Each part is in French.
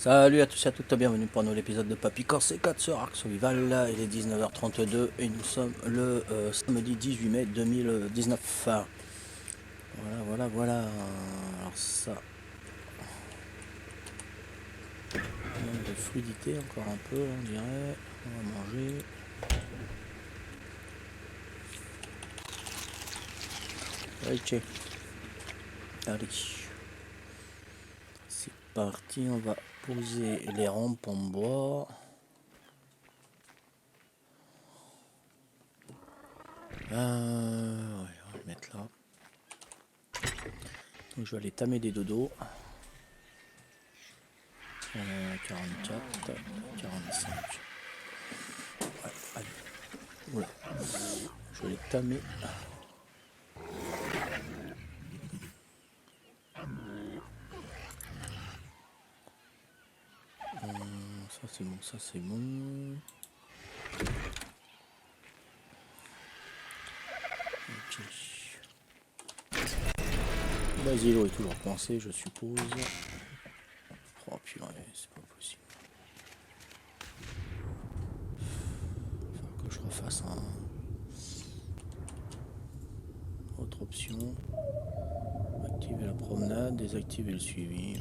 Salut à tous et à toutes, bienvenue pour un nouvel épisode de Papy Corse 4 sur Ark Survival. Il est 19h32 et nous sommes le samedi 18 mai 2019. Voilà. Alors ça manque de fluidité encore un peu, on dirait. On va manger. Ok. Allez. C'est parti, on va poser les rampes en bois. Ouais, on va le mettre là. Donc je vais aller tamer des dodos. 44, 45. Ouais, allez. Oula. Je vais les tamer. Ça c'est bon, ça c'est bon. Ok. Basilo est toujours coincé, je suppose. Oh purée, c'est pas possible. Faut que je refasse un... Autre option. Activer la promenade, désactiver le suivi.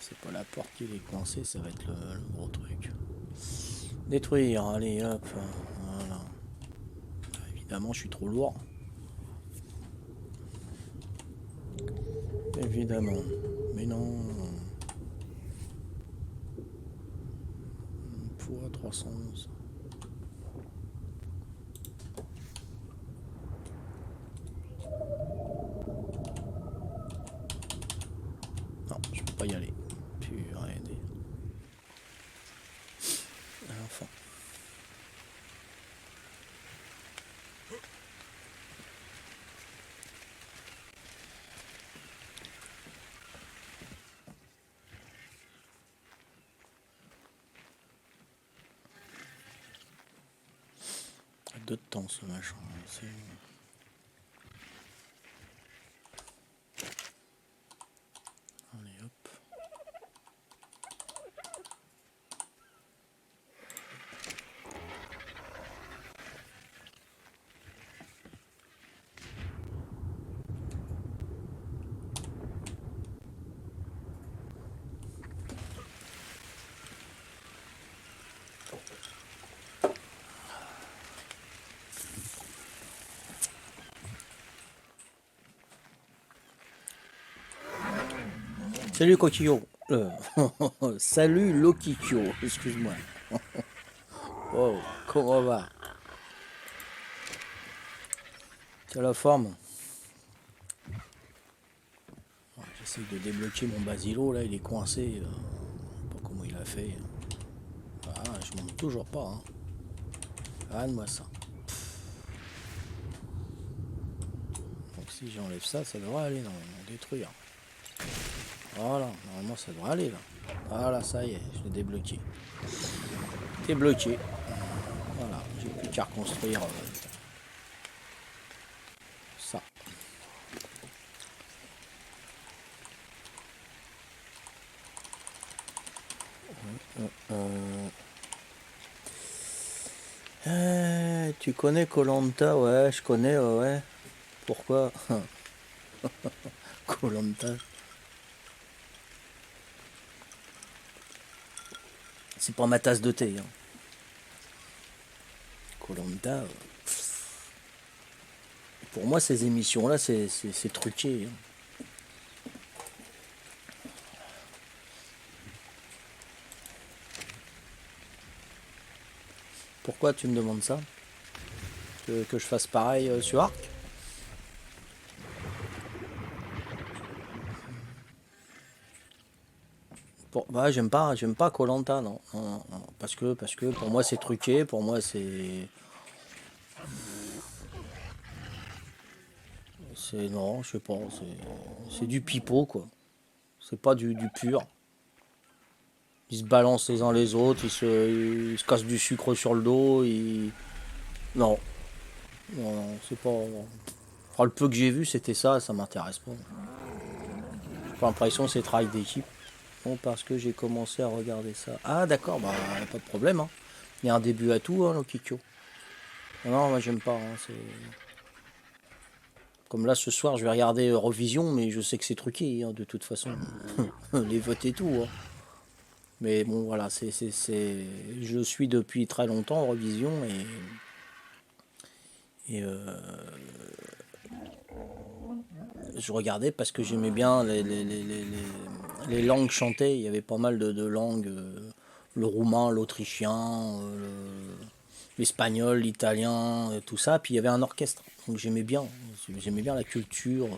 C'est pas la porte qui est coincée, ça va être le gros truc. Détruire, allez hop. Voilà. Évidemment, je suis trop lourd. Évidemment. Mais non. Poids 311. Non, je peux pas y aller. Purée. Enfin. De temps ce machin. Allez hop. Salut Coquillot. Salut Lokikyo, excuse-moi. Oh, comment va? Tu as la forme? Ouais, j'essaie de débloquer mon Basilo, là il est coincé. Je sais pas comment il a fait. Ah, je monte toujours pas. Hein. Regarde-moi ça. Donc si j'enlève ça, ça devrait aller dans détruire. Voilà, normalement ça devrait aller là. Voilà, ça y est, je l'ai débloqué. Débloqué. Voilà, j'ai plus qu'à reconstruire ça. Tu connais koh, ouais, je connais, ouais. Pourquoi? koh. C'est pas ma tasse de thé. Hein. koh, pour moi, ces émissions-là, c'est truqué. Hein. Pourquoi tu me demandes ça? Que je fasse pareil sur Arc? Bah, j'aime pas koh, non. Non. Parce que pour moi c'est truqué, pour moi c'est non, je sais pas, c'est du pipeau quoi. C'est pas du pur. Ils se balancent les uns les autres, ils se cassent du sucre sur le dos, non, c'est pas. Enfin, le peu que j'ai vu c'était ça, ça m'intéresse pas. J'ai l'impression que c'est travail d'équipe. Bon, parce que j'ai commencé à regarder ça. Ah d'accord, bah pas de problème. Hein. Il y a un début à tout, hein, le Kikyo. Non, moi j'aime pas. Hein, comme là ce soir, je vais regarder Eurovision, mais je sais que c'est truqué hein, de toute façon. Les votes et tout. Hein. Mais bon, voilà, je suis depuis très longtemps Eurovision et je regardais parce que j'aimais bien les langues chantées. Il y avait pas mal de langues, le roumain, l'autrichien, l'espagnol, l'italien, tout ça. Puis il y avait un orchestre. Donc j'aimais bien la culture,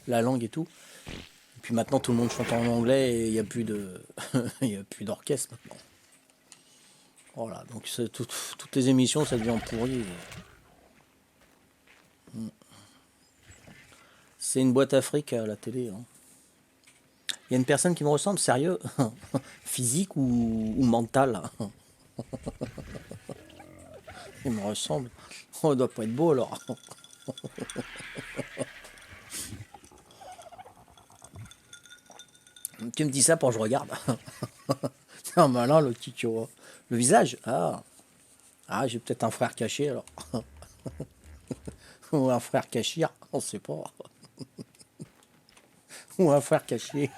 la langue et tout. Et puis maintenant tout le monde chante en anglais et il n'y a plus de, il y a plus d'orchestre maintenant. Voilà, donc toutes les émissions ça devient pourri. C'est une boîte à fric à la télé. Hein. Il y a une personne qui me ressemble, sérieux, physique ou mental. Il me ressemble. Oh, il doit pas être beau alors. Tu me dis ça pour que je regarde. C'est un malin le Kikyo. Le visage. Ah, j'ai peut-être un frère caché alors. Ou un frère cachir, on sait pas. Ou un frère caché.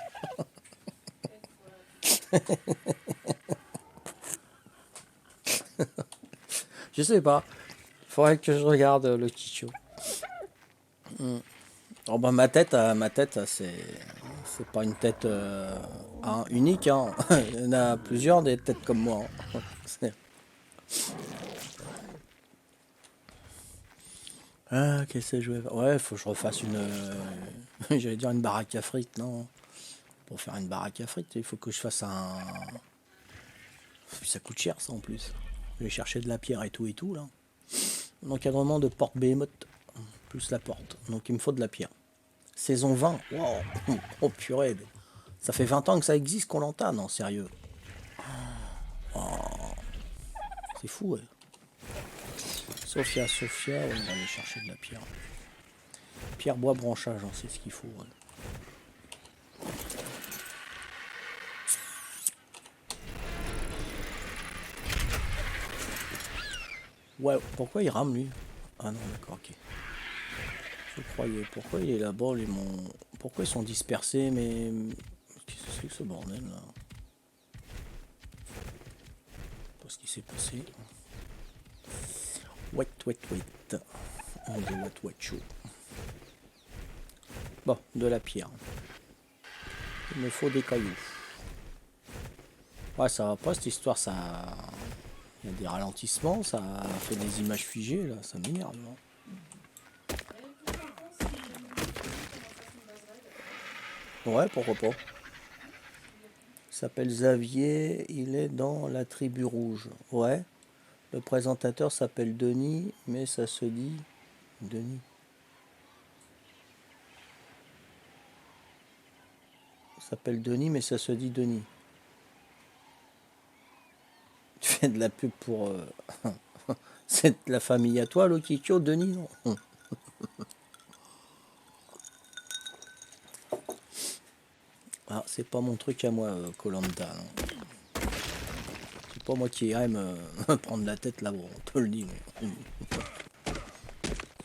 Je sais pas. Faudrait que je regarde le Kikyo. Oh bah ma tête, c'est pas une tête unique. Hein. Il y en a plusieurs des têtes comme moi. Hein. Ah, qu'est-ce que je vais faire? Ouais, faut que je refasse une. J'allais dire une baraque à frites, non. Pour faire une baraque à frites, il faut que je fasse un. Ça coûte cher ça en plus. Je vais chercher de la pierre et tout là. L'encadrement de porte Behemoth, plus la porte. Donc il me faut de la pierre. Saison 20, wow. Oh purée. Ça fait 20 ans que ça existe qu'on l'entend, non sérieux. C'est fou ouais. Sophia, ouais, on va aller chercher de la pierre. Pierre, bois, branchage, hein, c'est ce qu'il faut. Ouais. Ouais, pourquoi il rame lui? Ah non, d'accord, ok. Je croyais. Pourquoi il est là-bas, les mon. Pourquoi ils sont dispersés, mais. Qu'est-ce que c'est que ce bordel là? Pas ce qui s'est passé. Wait. On dit wait chaud. Bon, de la pierre. Il me faut des cailloux. Ouais, ça va pas cette histoire, ça. Il y a des ralentissements, ça fait des images figées là, ça m'énerve. Ouais, pourquoi pas. Il s'appelle Xavier, il est dans la tribu rouge. Ouais. Le présentateur s'appelle Denis, mais ça se dit Denis. Ça s'appelle Denis, mais ça se dit Denis. Tu fais de la pub pour. C'est la famille à toi, le Kikyo, Denis, non? Ah, c'est pas mon truc à moi, Koh-Lanta. C'est pas moi qui aime prendre la tête là-bas, on te le dit.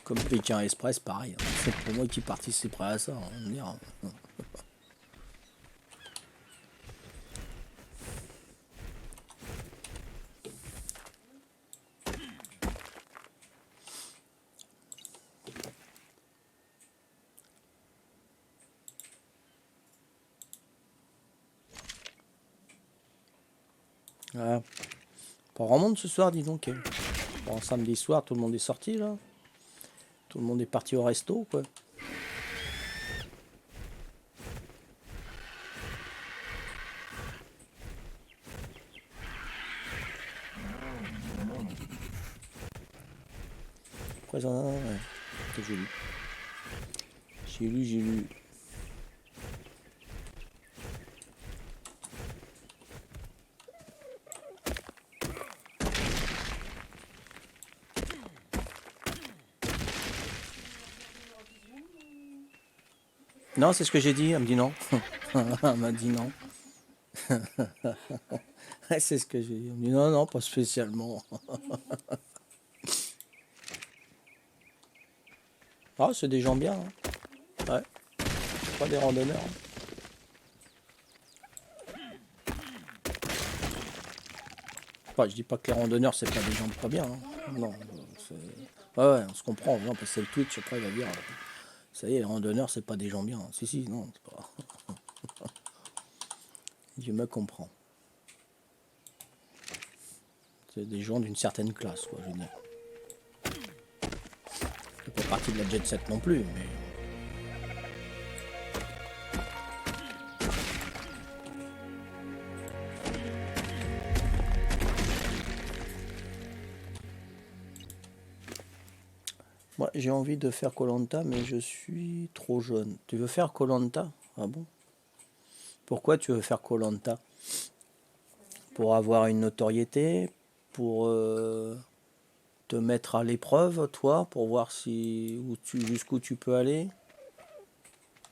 Comme Pékin Express, pareil. Hein. C'est pour moi qui participerai à ça, on me dira. Ah. Pas grand monde ce soir, dis donc. Bon, samedi soir, tout le monde est sorti là. Tout le monde est parti au resto, quoi. Présent, ouais. Que j'ai lu. J'ai lu. Non, c'est ce que j'ai dit, elle me dit non. Elle m'a dit non. Ouais, c'est ce que j'ai dit. Elle me dit non, non, pas spécialement. Ah, c'est des gens bien. Hein. Ouais, pas des randonneurs. Enfin, je dis pas que les randonneurs, c'est pas des gens pas bien. Hein. Non, ouais, ouais, on se comprend. Non, parce que c'est le Twitch, après, il va dire ça y est, les randonneurs, c'est pas des gens bien. Si, si, non, c'est pas. Je me comprends. C'est des gens d'une certaine classe, quoi, je veux dire. C'est pas partie de la jet set non plus, mais. Moi, j'ai envie de faire koh, mais je suis trop jeune. Tu veux faire koh? Ah bon? Pourquoi tu veux faire koh? Pour avoir une notoriété? Pour te mettre à l'épreuve, toi? Pour voir si jusqu'où tu peux aller?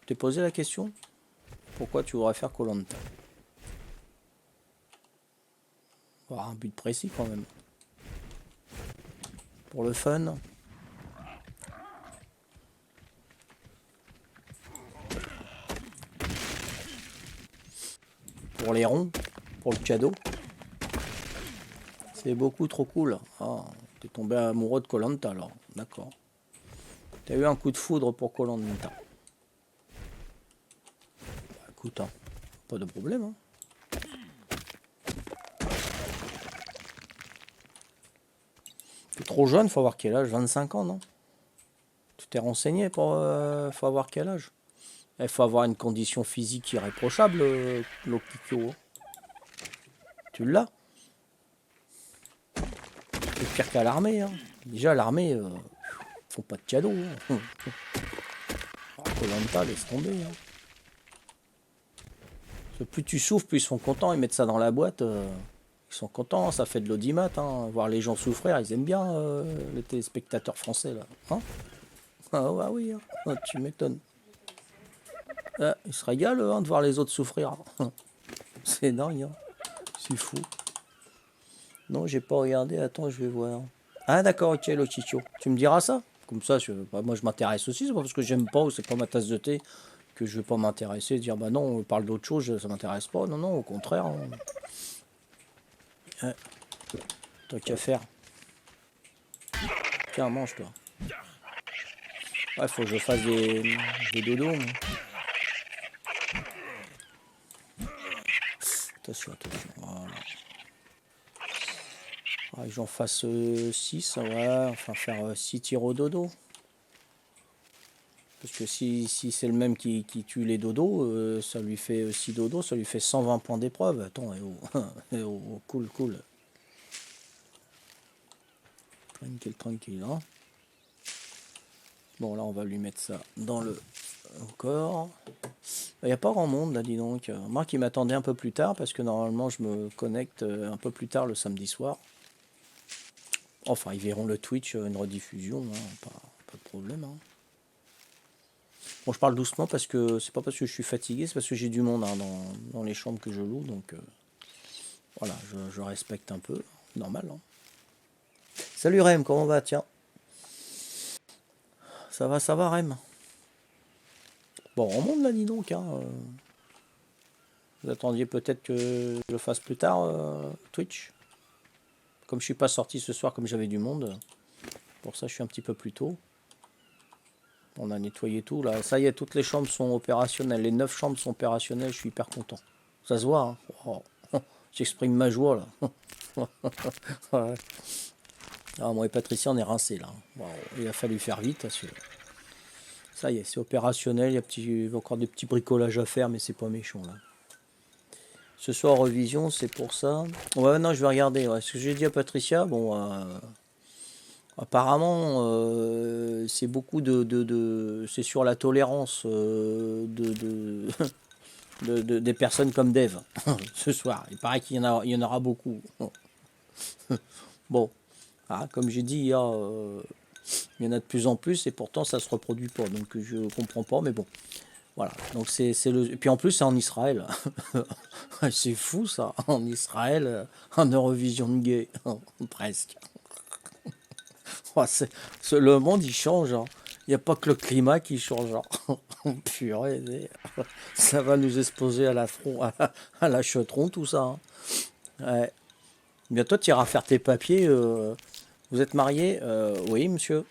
T'es posé la question? Pourquoi tu voudrais faire koh? Avoir un but précis quand même. Pour le fun? Pour les ronds? Pour le cadeau? C'est beaucoup trop cool. Ah, t'es tombé amoureux de koh alors. D'accord. T'as eu un coup de foudre pour koh. Bah, écoute, hein, pas de problème. Hein. T'es trop jeune, faut avoir quel âge? 25 ans, non? Tu t'es renseigné pour... faut avoir quel âge? Il faut avoir une condition physique irréprochable, Lokikyo. Tu l'as? C'est pire qu'à l'armée. Hein. Déjà, l'armée, font pas de cadeaux. Hein. Koh-Lanta, laisse tomber. Hein. Plus tu souffres, plus ils sont contents. Ils mettent ça dans la boîte. Ils sont contents. Ça fait de l'audimat. Hein. Voir les gens souffrir, ils aiment bien les téléspectateurs français. Là. Hein ah bah oui, hein. Ah, tu m'étonnes. Ah, ils se régalent hein, de voir les autres souffrir. C'est dingue. Hein. C'est fou. Non, j'ai pas regardé. Attends, je vais voir. Ah d'accord, ok, le chicho. Tu me diras ça? Comme ça, bah, moi je m'intéresse aussi. C'est pas parce que j'aime pas ou c'est pas ma tasse de thé que je vais pas m'intéresser. Dire bah non, on parle d'autre chose, ça m'intéresse pas. Non, non, au contraire. Hein. Ouais, tant qu'à faire. Tiens, mange toi. Ouais, faut que je fasse des dodos. Mais... Attention, attention. Voilà. Ah, j'en fasse 6, ouais, enfin faire 6 tirs au dodo. Parce que si c'est le même qui tue les dodos, ça lui fait 6 dodos, ça lui fait 120 points d'épreuve. Attends, eh oh, cool, cool. Tranquille, tranquille. Hein. Bon, là, on va lui mettre ça dans le corps. Il n'y a pas grand monde, là, dis donc. Moi qui m'attendais un peu plus tard, parce que normalement, je me connecte un peu plus tard le samedi soir. Enfin, ils verront le Twitch, une rediffusion, hein, pas de problème. Hein. Bon, je parle doucement parce que c'est pas parce que je suis fatigué, c'est parce que j'ai du monde hein, dans les chambres que je loue. Donc voilà, je respecte un peu. Normal. Hein. Salut Rem, comment va? Tiens. Ça va Rem. Bon, on monte là, dis donc. Hein. Vous attendiez peut-être que je fasse plus tard Twitch. Comme je suis pas sorti ce soir, comme j'avais du monde. Pour ça, je suis un petit peu plus tôt. On a nettoyé tout là. Ça y est, toutes les chambres sont opérationnelles. Les 9 chambres sont opérationnelles. Je suis hyper content. Ça se voit. Hein. Oh. J'exprime ma joie là. Ouais. Ah, moi et Patricia, on est rincés là. Wow. Il a fallu faire vite. Parce que... Ça y est, c'est opérationnel. Il y a encore des petits bricolages à faire, mais c'est pas méchant là. Ce soir, revision, c'est pour ça. Ouais, non, je vais regarder. Ouais. Ce que j'ai dit à Patricia, bon. Apparemment, c'est beaucoup c'est sur la tolérance des personnes comme Dave ce soir. Il paraît qu'il y en aura beaucoup. Bon, ah, comme j'ai dit, il y en a de plus en plus et pourtant ça se reproduit pas. Donc je comprends pas, mais bon. Voilà, donc c'est le... Et puis en plus, c'est en Israël. C'est fou ça, en Israël, en Eurovision de gay, presque. Ouais, le monde, il change, hein. Il n'y a pas que le climat qui change, hein. Purée, ça va nous exposer à la front, à la chetron, tout ça, hein. Ouais. Bientôt, tu iras faire tes papiers. Vous êtes marié? Oui, monsieur.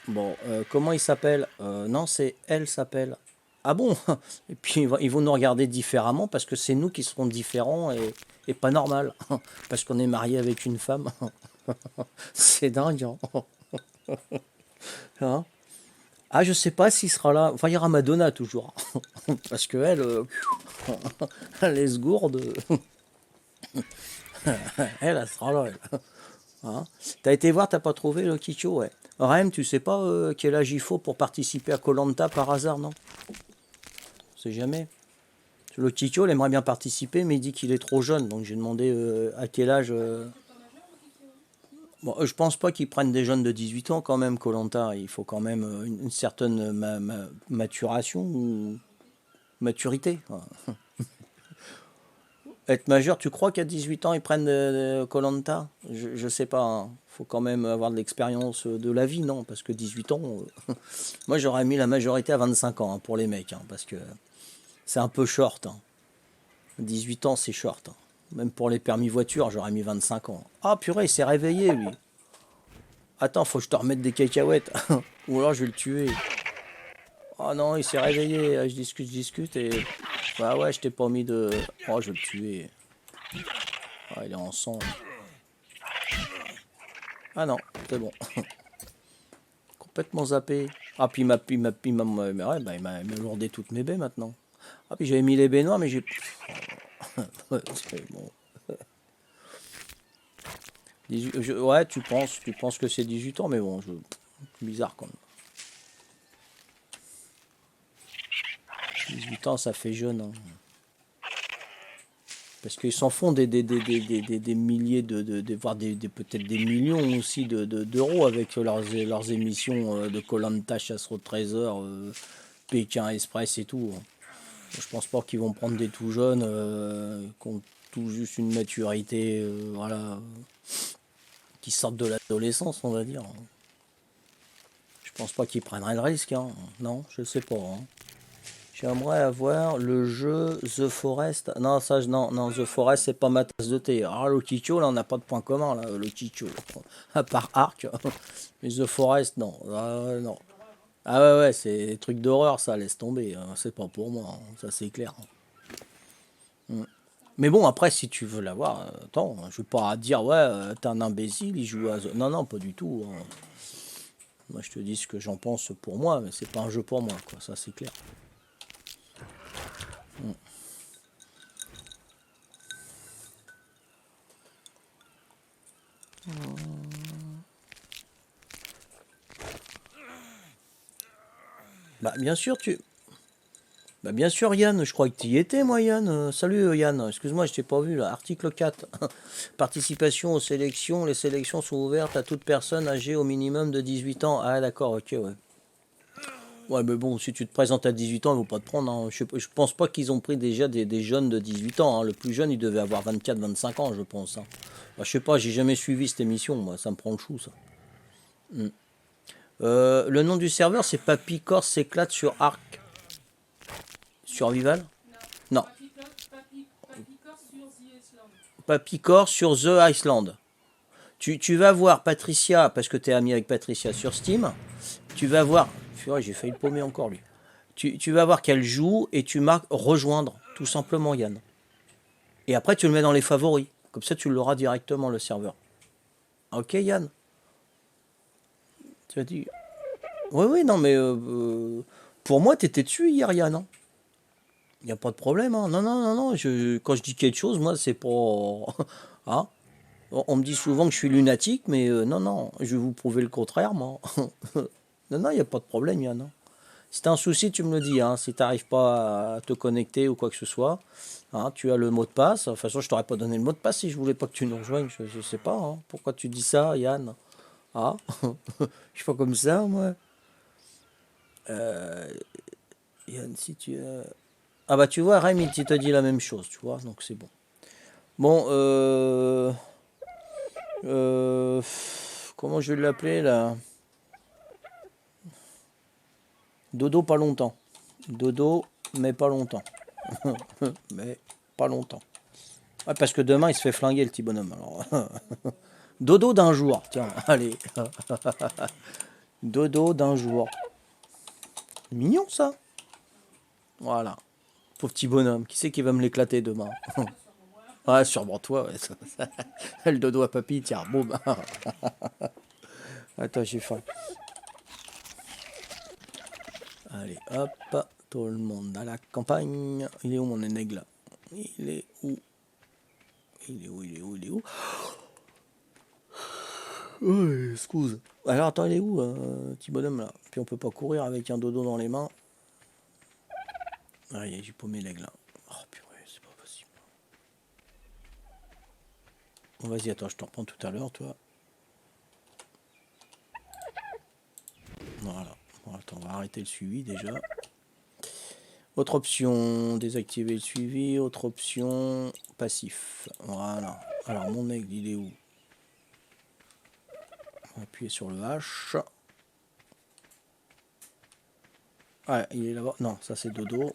Bon, comment il s'appelle? Non, c'est elle s'appelle. Ah bon? Et puis ils vont nous regarder différemment parce que c'est nous qui serons différents et pas normal. Parce qu'on est marié avec une femme. C'est dingue, hein. Hein. Ah, je sais pas s'il sera là. Enfin, il y aura Madonna toujours. Parce que elle, elle est gourde. Elle sera là. Elle. Hein. T'as été voir, t'as pas trouvé le Kicho, ouais. Rem, tu sais pas quel âge il faut pour participer à koh par hasard, non? C'est jamais. Le Kicho, il aimerait bien participer, mais il dit qu'il est trop jeune. Donc j'ai demandé à quel âge. Bon, je pense pas qu'ils prennent des jeunes de 18 ans quand même, koh. Il faut quand même une certaine maturation ou maturité. Voilà. Être majeur, tu crois qu'à 18 ans ils prennent koh? Je sais pas, hein. Faut quand même avoir de l'expérience de la vie, non? Parce que 18 ans, moi j'aurais mis la majorité à 25 ans, hein, pour les mecs, hein, parce que c'est un peu short, hein. 18 ans, c'est short, hein. Même pour les permis voiture, j'aurais mis 25 ans. Ah purée, il s'est réveillé lui. Attends, faut que je te remette des cacahuètes. Ou alors je vais le tuer. Oh non, il s'est réveillé. Ah, je discute et... Bah ouais, je t'ai pas mis de... Oh, je vais le tuer. Ah, il est en sang. Ah non, c'est bon. Complètement zappé. Ah, puis ouais, bah, il m'a lourdé toutes mes baies maintenant. Ah, puis j'avais mis les baies noires, mais j'ai... Bon. Ouais, tu penses que c'est 18 ans, mais bon, bizarre quand même. 18 ans, ça fait jeune, hein. Parce qu'ils s'en font des milliers voire peut-être des millions aussi d'euros avec leurs émissions de koh Chasse au trésor, Pékin Express et tout. Je pense pas qu'ils vont prendre des tout jeunes qui ont tout juste une maturité, voilà, qui sortent de l'adolescence, on va dire. Je pense pas qu'ils prendraient le risque, hein. Non, je sais pas, hein. J'aimerais avoir le jeu The Forest. Non, ça, non, non, The Forest, c'est pas ma tasse de thé. Ah, le Kicho, là, on n'a pas de point commun, là, le Kicho. À part Arc. Mais The Forest, non. Ah, ouais, non. Ah ouais, ouais, c'est des trucs d'horreur, ça, laisse tomber, hein. C'est pas pour moi, hein. Ça, c'est clair. Mm. Mais bon, après, si tu veux l'avoir, attends, je vais pas dire, ouais, t'es un imbécile, il joue à... Non, non, pas du tout, hein. Moi, je te dis ce que j'en pense pour moi, mais c'est pas un jeu pour moi, quoi, ça, c'est clair. Mm. Bah, bien sûr, Bah, bien sûr, Yann, je crois que tu y étais, moi, Yann. Salut, Yann, excuse-moi, je t'ai pas vu, là. Article 4. Participation aux sélections. Les sélections sont ouvertes à toute personne âgée au minimum de 18 ans. Ah, d'accord, ok, ouais. Ouais, mais bon, si tu te présentes à 18 ans, ils vont pas te prendre, hein. Je pense pas qu'ils ont pris déjà des jeunes de 18 ans, hein. Le plus jeune, il devait avoir 24-25 ans, je pense, hein. Bah, je sais pas, j'ai jamais suivi cette émission, moi, ça me prend le chou, ça. Hmm. Le nom du serveur, c'est Papy Corse s'éclate sur Arc Survival? Non. Papy Corse sur The Iceland. Tu vas voir Patricia, parce que tu es ami avec Patricia sur Steam. Tu vas voir. J'ai failli le paumer encore, lui. Tu vas voir qu'elle joue et tu marques rejoindre, tout simplement, Yann. Et après, tu le mets dans les favoris. Comme ça, tu l'auras directement, le serveur. Ok, Yann? Tu as dit. Oui, oui, non, mais pour moi, tu étais dessus hier, Yann, hein. Il n'y a pas de problème, hein. Non, non, non, non. Quand je dis quelque chose, moi, c'est pas. Hein? On me dit souvent que je suis lunatique, mais non, non, je vais vous prouver le contraire, moi. Non, non, il n'y a pas de problème, Yann, hein. Si tu as un souci, tu me le dis, hein. Si tu n'arrives pas à te connecter ou quoi que ce soit, hein, tu as le mot de passe. De toute façon, je t'aurais pas donné le mot de passe si je voulais pas que tu nous rejoignes. Je sais pas, hein. Pourquoi tu dis ça, Yann? Ah, je suis pas comme ça, moi. Yann, si tu... Ah bah tu vois, Rem, il te dit la même chose, tu vois, donc c'est bon. Bon, comment je vais l'appeler, là? Dodo, pas longtemps. Dodo, mais pas longtemps. Mais pas longtemps. Ouais, parce que demain, il se fait flinguer, le petit bonhomme. Alors, dodo d'un jour, tiens, allez. Dodo d'un jour. Mignon, ça. Voilà. Pauvre petit bonhomme. Qui c'est qui va me l'éclater demain? Ouais, sûrement toi. Ouais. Le dodo à papy, tiens, boum. Attends, j'ai faim. Allez, hop. Tout le monde à la campagne. Il est où mon aigle là? Il est où? Il est où? Il est où? Il est où? Oui, excuse. Alors attends, il est où, petit bonhomme là? Puis on peut pas courir avec un dodo dans les mains. Ah, j'ai paumé l'aigle là. Oh purée, c'est pas possible. Bon, vas-y, attends, je te reprends tout à l'heure, toi. Voilà. Bon, attends, on va arrêter le suivi déjà. Autre option, désactiver le suivi. Autre option, passif. Voilà. Alors, mon aigle, il est où? On va appuyer sur le H. Ah, il est là-bas. Non, ça c'est dodo.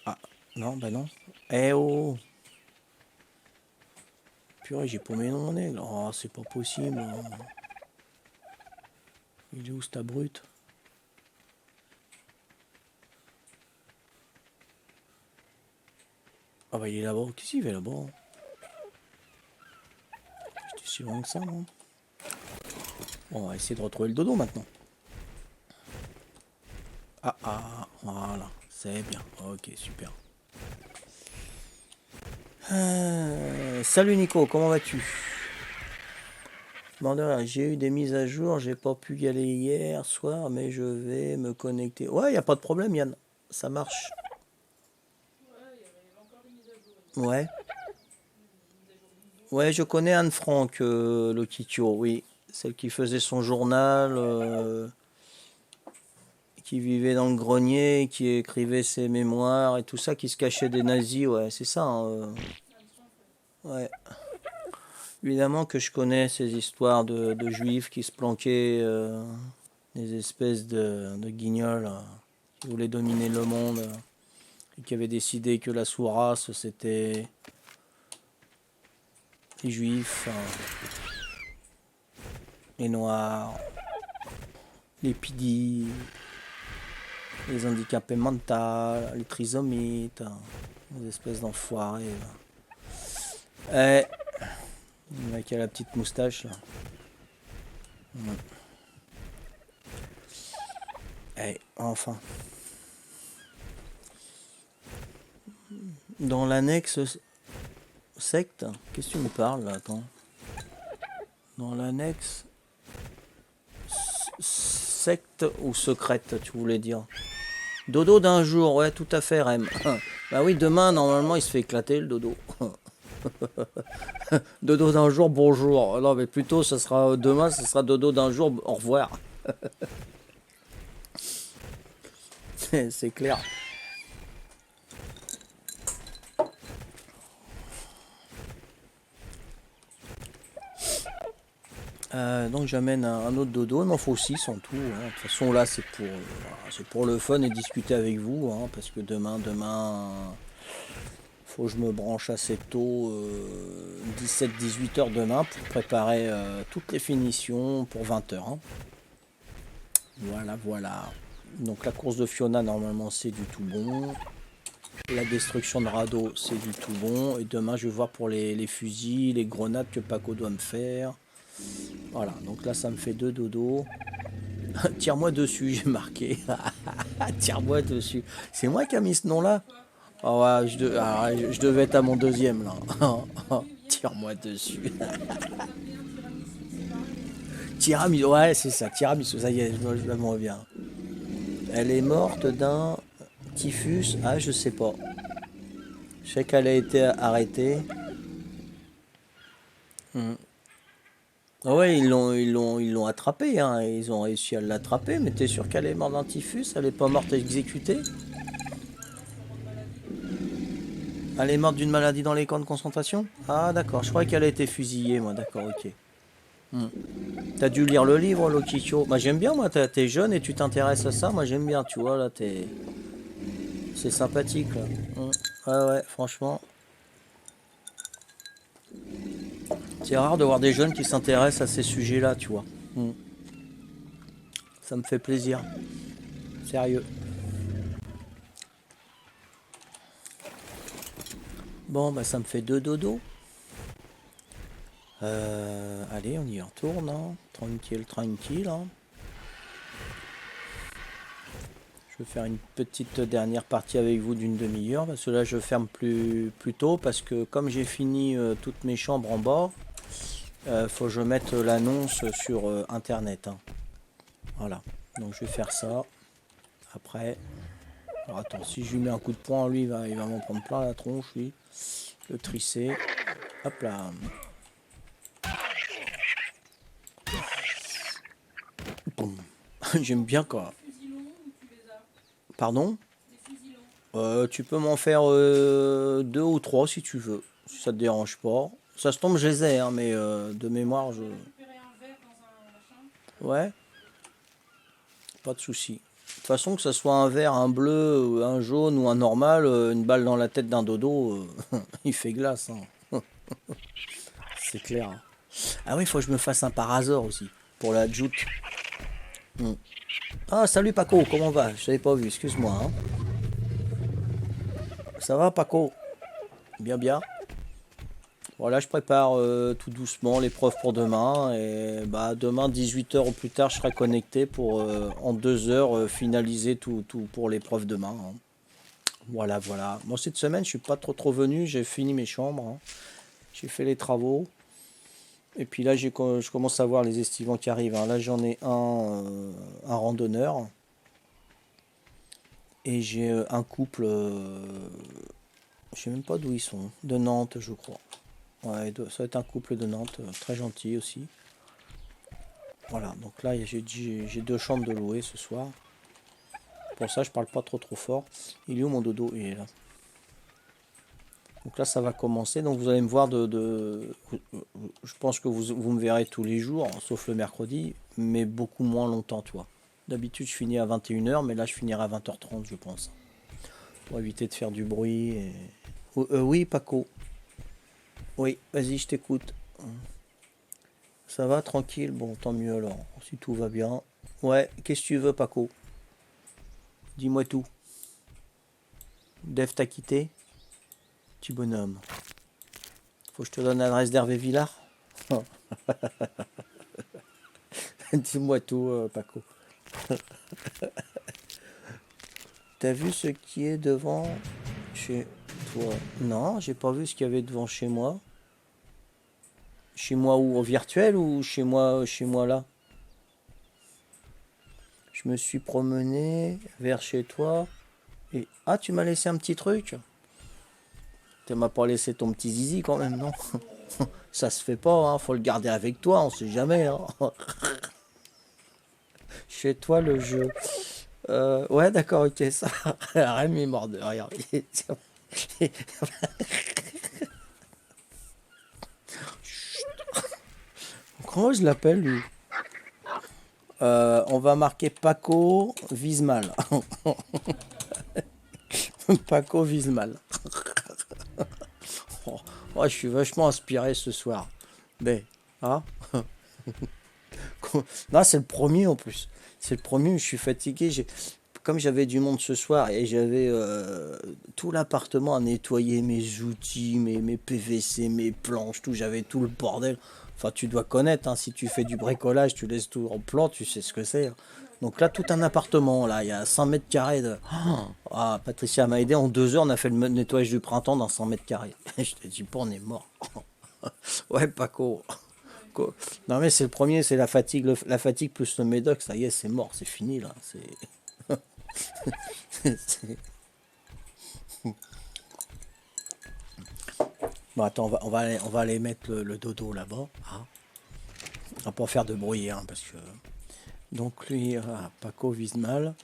Ah, non, bah non. Eh oh! Purée, j'ai paumé mon aigle. Oh, c'est pas possible. Il est où, cette brute? Ah bah il est là-bas. Qu'est-ce qu'il fait là-bas? J'étais si loin que ça, non? Bon, on va essayer de retrouver le dodo maintenant. Ah ah, voilà. C'est bien. Ok, super. Salut Nico, comment vas-tu? J'ai eu des mises à jour, j'ai pas pu y aller hier soir, mais je vais me connecter. Ouais, y a pas de problème Yann, ça marche. Ouais. Ouais, je connais Anne-Franck, Lokitio, oui. Celle qui faisait son journal, qui vivait dans le grenier, qui écrivait ses mémoires et tout ça, qui se cachait des nazis, ouais, c'est ça. Hein, ouais. Évidemment que je connais ces histoires de juifs qui se planquaient, des espèces de guignols qui voulaient dominer le monde et qui avaient décidé que la sous-race c'était les juifs, les noirs, les pidis, les handicapés mentaux, les trisomites, les espèces d'enfoirés. Eh, le mec qui a la petite moustache là. Eh, enfin. Dans l'annexe secte, qu'est-ce que tu me parles là, attends. Dans l'annexe secte ou secrète, tu voulais dire? Dodo d'un jour, ouais, tout à fait, Rem. Bah oui, demain, normalement, il se fait éclater le dodo. Dodo d'un jour, bonjour. Non, mais plutôt, ça sera demain, ce sera dodo d'un jour, au revoir. C'est clair. Donc j'amène un autre dodo, il m'en faut 6 en tout. Hein. De toute façon là c'est pour le fun et discuter avec vous, hein, parce que demain, faut que je me branche assez tôt, 17-18 heures demain pour préparer toutes les finitions pour 20 heures. Hein. Voilà, voilà. Donc la course de Fiona normalement c'est du tout bon. La destruction de radeau c'est du tout bon. Et demain je vais voir pour les fusils, les grenades que Paco doit me faire. Voilà, donc là ça me fait 2 dodos. Tire-moi dessus, j'ai marqué. Tire-moi dessus. C'est moi qui a mis ce nom-là. Oh, ouais, je devais être à mon deuxième là. Tire-moi dessus. Tiramisu, ouais c'est ça, tiramisu, ça y est, je me reviens. Elle est morte d'un typhus, ah je sais pas. Je sais qu'elle a été arrêtée. Ah ouais, ils l'ont attrapé, hein. Ils ont réussi à l'attraper, mais t'es sûr qu'elle est morte d'un typhus? Elle est pas morte exécutée? Elle est morte d'une maladie dans les camps de concentration? Ah d'accord, je croyais qu'elle a été fusillée, moi, d'accord, ok. Hmm. T'as dû lire le livre, Lokicho. Bah j'aime bien, moi, t'es jeune et tu t'intéresses à ça, moi j'aime bien, tu vois, là, t'es... C'est sympathique, là. Hmm. Ouais, ouais, franchement. C'est rare de voir des jeunes qui s'intéressent à ces sujets-là, tu vois. Hmm. Ça me fait plaisir. Sérieux. Bon, bah ça me fait deux dodos. Allez, on y retourne, hein. Tranquille, tranquille, hein. Je vais faire une petite dernière partie avec vous d'une demi-heure, parce que là je ferme plus tôt, parce que comme j'ai fini toutes mes chambres en bas, faut que je mette l'annonce sur internet, hein. Voilà, donc je vais faire ça. Après, alors attends, si je lui mets un coup de poing, lui il va m'en prendre plein la tronche, lui. Le trisser. Hop là. Boum. J'aime bien quoi. Pardon? Tu peux m'en faire deux ou trois si tu veux, si ça te dérange pas. Ça se tombe, je les ai, hein, mais de mémoire, je... Ouais, pas de souci. De toute façon, que ce soit un vert, un bleu, un jaune ou un normal, une balle dans la tête d'un dodo, il fait glace, hein. C'est clair, hein. Ah oui, il faut que je me fasse un parasor aussi, pour la joute. Hmm. Ah, salut Paco, comment va? Je t'avais pas vu, excuse-moi, hein. Ça va Paco? Bien, bien. Voilà, je prépare tout doucement l'épreuve pour demain. Et bah, demain, 18 heures au plus tard, je serai connecté pour en 2 heures finaliser tout pour l'épreuve demain, hein. Voilà, voilà. Moi, cette semaine, je suis pas trop venu. J'ai fini mes chambres, hein. J'ai fait les travaux. Et puis là, je commence à voir les estivants qui arrivent, hein. Là, j'en ai un randonneur. Et j'ai un couple, je sais même pas d'où ils sont, de Nantes, je crois. Ouais, ça va être un couple de Nantes, très gentil aussi. Voilà, donc là j'ai deux chambres de louer ce soir. Pour ça je parle pas trop fort. Il est où mon dodo? Il est là. Donc là ça va commencer. Donc vous allez me voir je pense que vous me verrez tous les jours, sauf le mercredi, mais beaucoup moins longtemps, tu vois. D'habitude je finis à 21 h, mais là je finirai à 20 h 30 je pense. Pour éviter de faire du bruit. Oui Paco. Oui, vas-y je t'écoute. Ça va tranquille? Bon tant mieux alors. Si tout va bien. Ouais, qu'est-ce que tu veux Paco? Dis-moi tout. Dev t'a quitté? Petit bonhomme. Faut que je te donne l'adresse d'Hervé Villard? Dis-moi tout, Paco. T'as vu ce qui est devant chez toi? Non, j'ai pas vu ce qu'il y avait devant chez moi. Chez moi où? Au virtuel ou chez moi là? Je me suis promené vers chez toi. Et... Ah, tu m'as laissé un petit truc? Tu m'as pas laissé ton petit zizi quand même, non? Ça se fait pas, hein. Faut le garder avec toi, on sait jamais, hein. Chez toi le jeu. Ouais, d'accord, ok, ça. Rémi est mort de rire. Comment je l'appelle lui? On va marquer Paco vise mal. Paco vise mal. Oh, oh, je suis vachement inspiré ce soir. Mais, hein? Non, c'est le premier en plus. C'est le premier, je suis fatigué. Comme j'avais du monde ce soir et j'avais tout l'appartement à nettoyer, mes outils, mes PVC, mes planches, tout, j'avais tout le bordel. Enfin, tu dois connaître, hein, si tu fais du bricolage, tu laisses tout en plan, tu sais ce que c'est, hein. Donc là, tout un appartement, là, il y a 100 mètres carrés de... Ah, Patricia m'a aidé, en 2 heures, on a fait le nettoyage du printemps dans 100 mètres carrés. Je te dis pas, on est mort. Ouais, Paco. Non mais c'est le premier, c'est la fatigue, la fatigue plus le médoc, ça y est, c'est mort, c'est fini là. C'est- Bon attends, on va aller mettre le dodo là-bas, hein. On va pas faire de bruit, hein, parce que... Donc lui, Paco vise mal.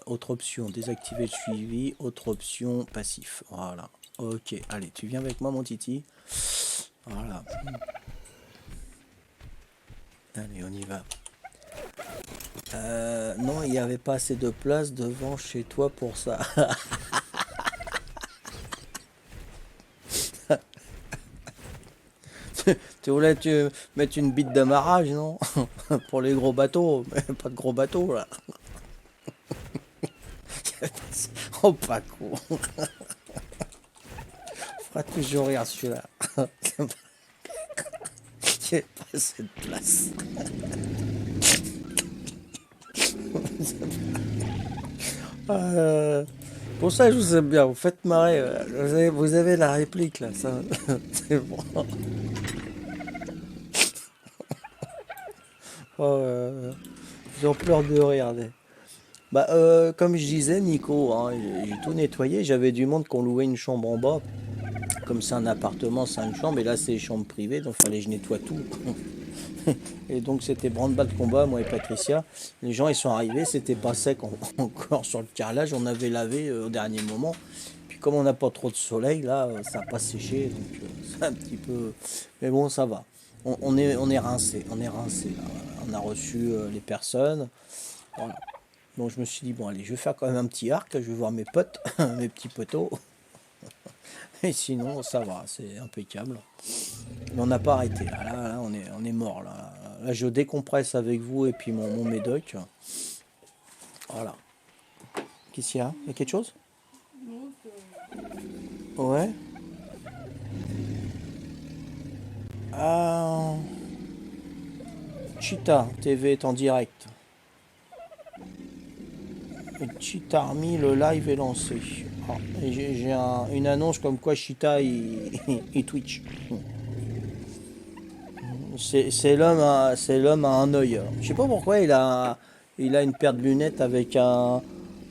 Autre option, désactiver le suivi. Autre option, passif. Voilà. Ok, allez, tu viens avec moi, mon titi. Voilà. Allez, on y va. Non, il n'y avait pas assez de place devant chez toi pour ça. Tu voulais mettre une bite d'amarrage, non? Pour les gros bateaux. Mais pas de gros bateaux, là. Oh, pas con. Fera toujours rire celui-là. Il n'y a pas assez de place. Pour ça, je vous aime bien. Vous faites marrer. Vous avez la réplique, là. Ça, c'est bon. J'en pleure de rire. Bah, comme je disais, Nico, hein, j'ai tout nettoyé. J'avais du monde qu'on louait une chambre en bas. Comme c'est un appartement, 5 chambres. Et là, c'est chambre privée. Donc, fallait que je nettoie tout. Et donc, c'était branle-bas de combat, moi et Patricia. Les gens, ils sont arrivés. C'était pas sec encore sur le carrelage. On avait lavé au dernier moment. Puis, comme on n'a pas trop de soleil, là, ça n'a pas séché. Donc, c'est un petit peu. Mais bon, ça va. On est rincé. On est rincé. Là. On a reçu les personnes. Voilà. Donc je me suis dit, bon allez, je vais faire quand même un petit arc, je vais voir mes potes, mes petits poteaux. Et sinon, ça va, c'est impeccable. Mais on n'a pas arrêté, là, on est mort. Là, je décompresse avec vous et puis mon médoc. Voilà. Qu'est-ce qu'il y a? Il y a quelque chose? Ouais. Ah... Cheetah TV est en direct. Cheetah Army, le live est lancé. Ah, j'ai une annonce comme quoi Cheetah il Twitch. C'est l'homme à un œil. Je sais pas pourquoi il a une paire de lunettes avec un,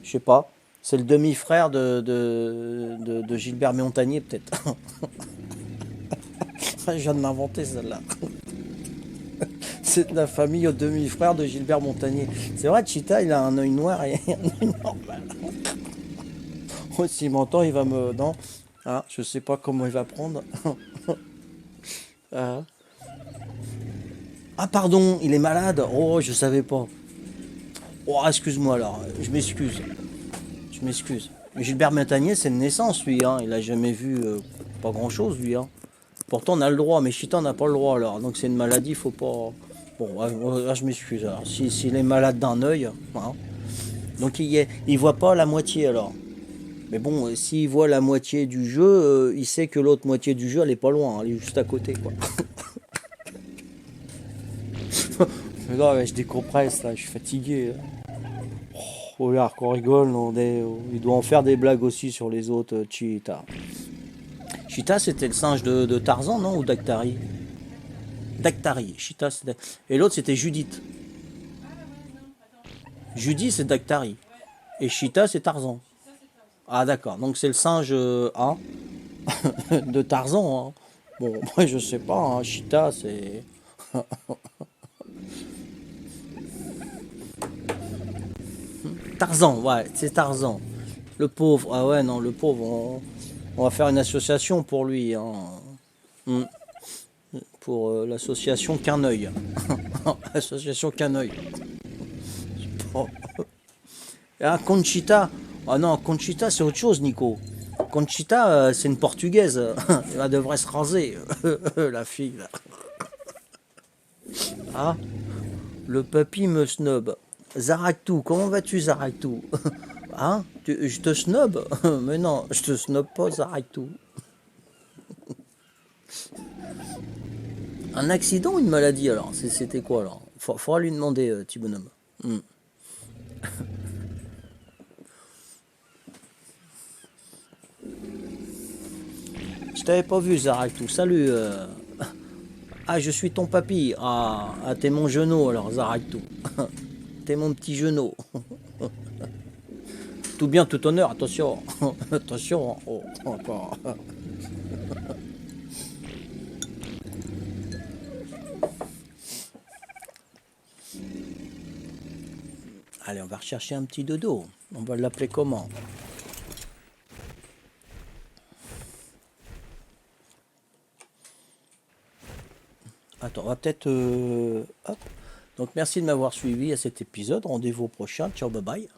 je sais pas. C'est le demi-frère de Gilbert Montagnier peut-être. Je viens de m'inventer celle-là. C'est de la famille au demi-frère de Gilbert Montagnier. C'est vrai, Cheetah, il a un œil noir et un œil normal. Oh, s'il m'entend, il va me... Non, ah, je sais pas comment il va prendre. Ah. Ah, pardon, il est malade. Oh, je savais pas. Oh, excuse-moi alors, je m'excuse. Je m'excuse. Mais Gilbert Montagnier, c'est une naissance, lui. Hein. Il a jamais vu pas grand-chose, lui. Hein. Pourtant, on a le droit, mais Cheetah n'a pas le droit, alors. Donc, c'est une maladie, faut pas... Bon, je m'excuse. Alors, s'il est malade d'un œil, hein. Donc il voit pas la moitié, alors. Mais bon, s'il voit la moitié du jeu, il sait que l'autre moitié du jeu, elle est pas loin, elle est juste à côté, quoi. Mais non, mais je décompresse, là, je suis fatigué. Oh, regarde, qu'on rigole, il doit en faire des blagues aussi sur les autres, Cheetah. Cheetah, c'était le singe de Tarzan, non? Ou d'Actari? Dactari. Cheetah, c'était... Et l'autre, c'était Judith. Judith, c'est Dactari. Et Cheetah, c'est Tarzan. Ah, d'accord. Donc, c'est le singe A de Tarzan. Hein. Bon, moi, je sais pas. Hein. Cheetah, c'est... Tarzan, ouais, c'est Tarzan. Le pauvre. Ah ouais, non, le pauvre. On va faire une association pour lui. Hein. Pour l'association Qu'un œil. L'association Qu'un œil. Oh. Ah, Conchita. Ah non, Conchita, c'est autre chose, Nico. Conchita, c'est une portugaise. Elle devrait se raser, la fille. Là. Ah, le papy me snob. Zaraktou, comment vas-tu, Zaraktou? Hein? Je te snob? Mais non, je te snob pas, Zaraktou. Un accident ou une maladie, alors? C'était quoi, alors? Faudra lui demander, petit bonhomme. Je t'avais pas vu, Zaraktou. Salut. Ah, je suis ton papy. Ah, t'es mon genou, alors, Zaraktou. T'es mon petit genou. Tout bien, tout honneur, attention. Attention. Oh, encore. Allez, on va rechercher un petit dodo. On va l'appeler comment? Attends, on va peut-être... hop. Donc merci de m'avoir suivi à cet épisode. Rendez-vous au prochain. Ciao, bye bye.